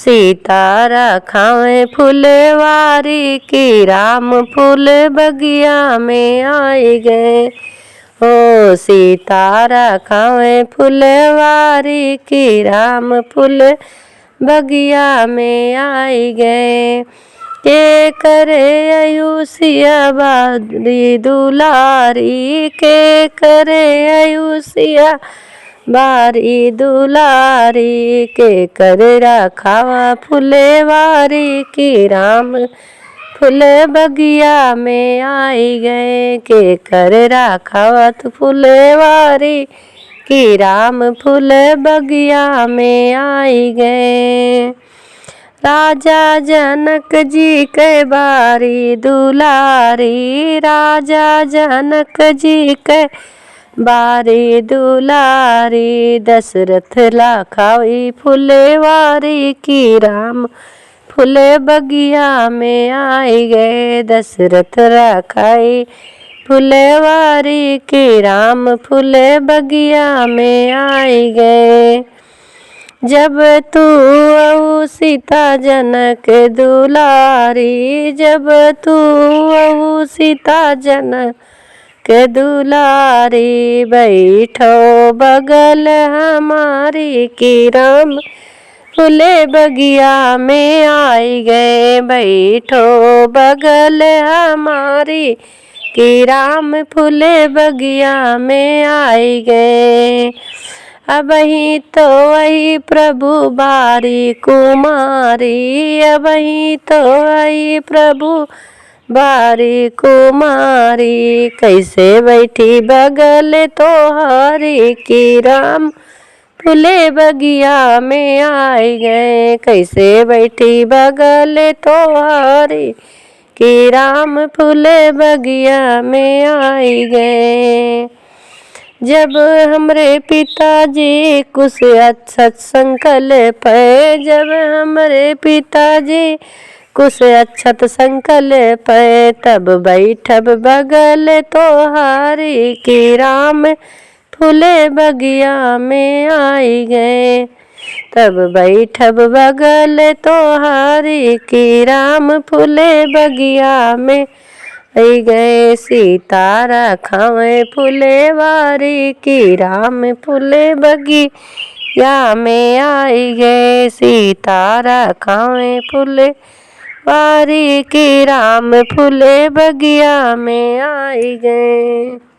सीता खावे फुलवारी की राम फूल बगिया में आई गए। ओ सीता खावे फुलवारी की राम फूल बगिया में आई गए। के करे आयुषिया बारी दुलारी, के करे आयुषिया बारी दुलारी, के करे राखावा फुलवारी की राम फूल बगिया में आई गए। के करे राखावा फुलवारी की राम फूल बगिया में आई गए। राजा जनक जी के बारी दुलारी, राजा जनक जी के बारी दुलारी, दशरथ लाखाई फुलवारी की राम फूल बगिया में आई गए। दशरथ राखाई फुलवारी की राम फूल बगिया में आई गए। जब तू औ सीता जनक दुलारी, जब तू औ सीता जनक दुलारी, बैठो बगल हमारी की राम फूले बगिया में आई गए। बैठो बगल हमारी की राम फूले बगिया में आई गए। अब ही तो वही प्रभु बारी कुमारी, अब ही तो वही प्रभु बारी कुमारी, कैसे बैठी बगल तोहारी की राम फूले बगिया में आई गए। कैसे बैठी बगल तोहारी की राम फूले बगिया में आई गए। जब हमरे पिताजी कुछ अच्छा संकल्प है, जब हमरे पिताजी कुछ अच्छा संकल्प है, तब बैठब बगल तोहारी की राम फूले बगिया में आई गए। तब बैठब बगल तोहारी की राम फूले बगिया में आई गए। सीता खावे फुलवारी की राम फूले बगिया में आई गए। सीता खावे फुलवारी की राम फूले बगिया में आई गए।